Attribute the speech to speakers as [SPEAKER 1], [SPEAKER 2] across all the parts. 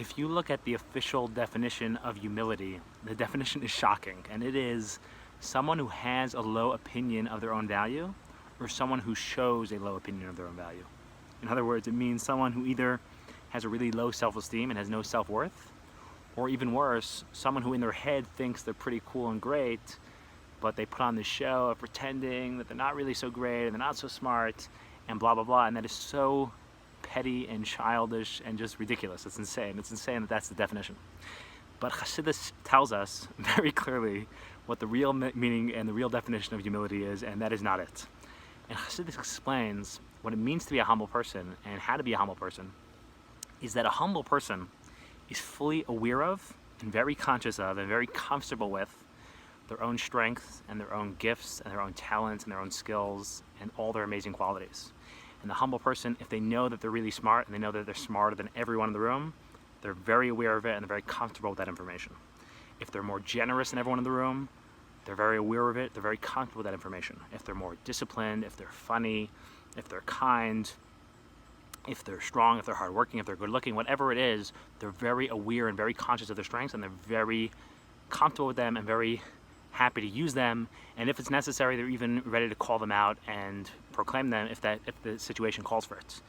[SPEAKER 1] If you look at the official definition of humility, the definition is shocking, and it is someone who has a low opinion of their own value or someone who shows a low opinion of their own value. In other words, it means someone who either has a really low self-esteem and has no self-worth, or even worse, someone who in their head thinks they're pretty cool and great, but they put on this show of pretending that they're not really so great and they're not so smart and blah blah blah, and that is so petty and childish and just ridiculous. It's insane. It's insane that that's the definition. But Chassidus tells us very clearly what the real meaning and the real definition of humility is, and that is not it. And Chassidus explains what it means to be a humble person and how to be a humble person is that a humble person is fully aware of and very conscious of and very comfortable with their own strengths and their own gifts and their own talents and their own skills and all their amazing qualities. And the humble person, if they know that they're really smart and they know that they're smarter than everyone in the room, they're very aware of it and they're very comfortable with that information. If they're more generous than everyone in the room, they're very aware of it, they're very comfortable with that information. If they're more disciplined, if they're funny, if they're kind, if they're strong, if they're hardworking, if they're good looking, whatever it is, they're very aware and very conscious of their strengths, and they're very comfortable with them and very happy to use them, and if it's necessary, they're even ready to call them out and proclaim them if the situation calls for it.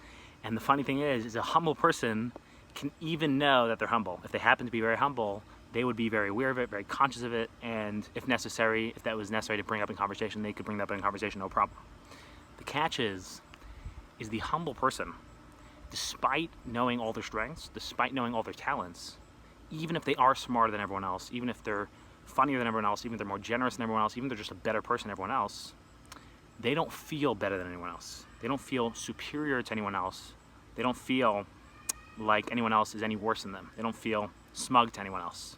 [SPEAKER 1] And the funny thing is a humble person can even know that they're humble. If they happen to be very humble, they would be very aware of it, very conscious of it, and if necessary, if that was necessary to bring up in conversation, they could bring that up in conversation, no problem. The catch is the humble person, despite knowing all their strengths, despite knowing all their talents, even if they are smarter than everyone else, even if they're funnier than everyone else, even if they're more generous than everyone else, even if they're just a better person than everyone else, they don't feel better than anyone else. They don't feel superior to anyone else. They don't feel like anyone else is any worse than them. They don't feel smug to anyone else.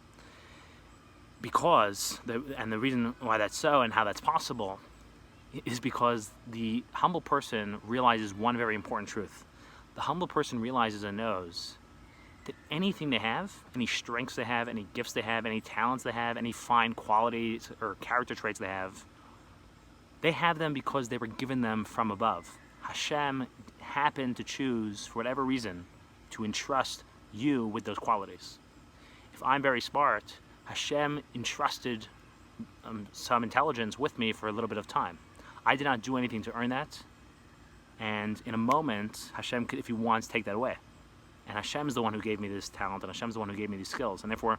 [SPEAKER 1] Because, and the reason why that's so and how that's possible is because the humble person realizes one very important truth. The humble person realizes and knows that anything they have, any strengths they have, any gifts they have, any talents they have, any fine qualities or character traits they have them because they were given them from above. Hashem happened to choose, for whatever reason, to entrust you with those qualities. If I'm very smart, Hashem entrusted some intelligence with me for a little bit of time. I did not do anything to earn that, and in a moment, Hashem could, if He wants, take that away. And Hashem is the one who gave me this talent, and Hashem is the one who gave me these skills. And therefore,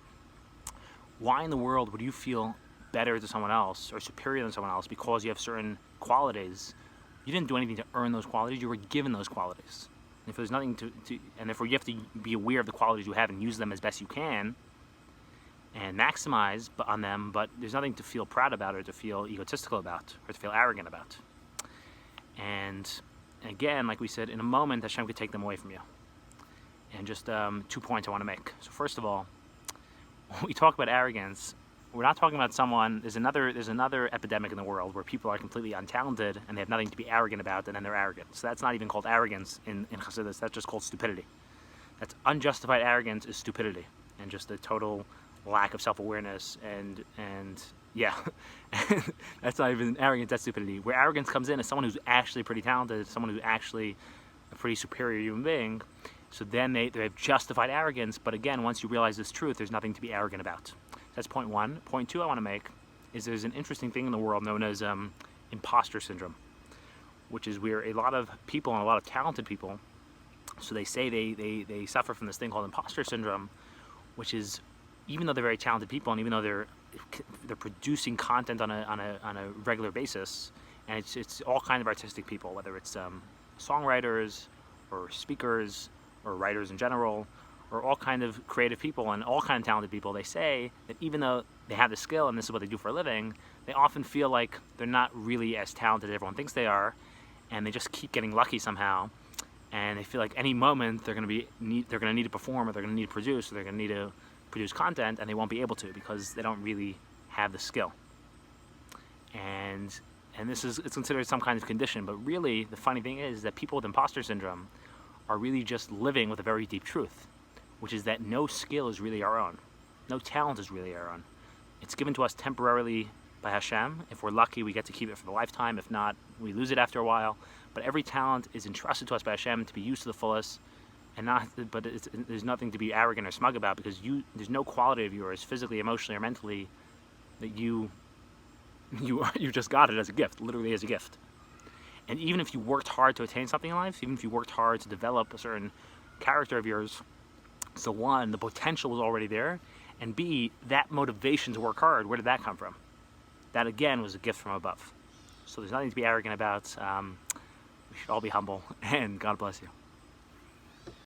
[SPEAKER 1] why in the world would you feel better to someone else or superior than someone else because you have certain qualities? You didn't do anything to earn those qualities. You were given those qualities. And if there's nothing and therefore you have to be aware of the qualities you have and use them as best you can and maximize on them, but there's nothing to feel proud about or to feel egotistical about or to feel arrogant about. And again, like we said, in a moment, Hashem could take them away from you. And just 2 points I want to make. So first of all, when we talk about arrogance, we're not talking about someone. There's another epidemic in the world where people are completely untalented and they have nothing to be arrogant about, and then they're arrogant. So that's not even called arrogance in Chassidus. That's just called stupidity. That's unjustified arrogance is stupidity and just a total lack of self-awareness and yeah, that's not even arrogance. That's stupidity. Where arrogance comes in is someone who's actually pretty talented, someone who's actually a pretty superior human being. So then they have justified arrogance, but again, once you realize this truth, there's nothing to be arrogant about. That's point one. Point two I want to make is there's an interesting thing in the world known as imposter syndrome, which is where a lot of people and a lot of talented people, so they say they suffer from this thing called imposter syndrome, which is, even though they're very talented people and even though they're producing content on a regular basis, and it's all kinds of artistic people, whether it's songwriters or speakers or writers in general, or all kind of creative people and all kind of talented people, they say that even though they have the skill and this is what they do for a living, they often feel like they're not really as talented as everyone thinks they are, and they just keep getting lucky somehow, and they feel like any moment they're going to need to perform, or they're going to need to produce, or they're going to need to produce content, and they won't be able to because they don't really have the skill. And it's considered some kind of condition, but really the funny thing is that people with imposter syndrome are really just living with a very deep truth, which is that no skill is really our own. No talent is really our own. It's given to us temporarily by Hashem. If we're lucky, we get to keep it for the lifetime. If not, we lose it after a while. But every talent is entrusted to us by Hashem to be used to the fullest, and not, but there's nothing to be arrogant or smug about, because there's no quality of yours, physically, emotionally, or mentally, that you just got it as a gift, literally as a gift. And even if you worked hard to attain something in life, even if you worked hard to develop a certain character of yours, so one, the potential was already there, and B, that motivation to work hard, where did that come from? That again was a gift from above. So there's nothing to be arrogant about. We should all be humble, and God bless you.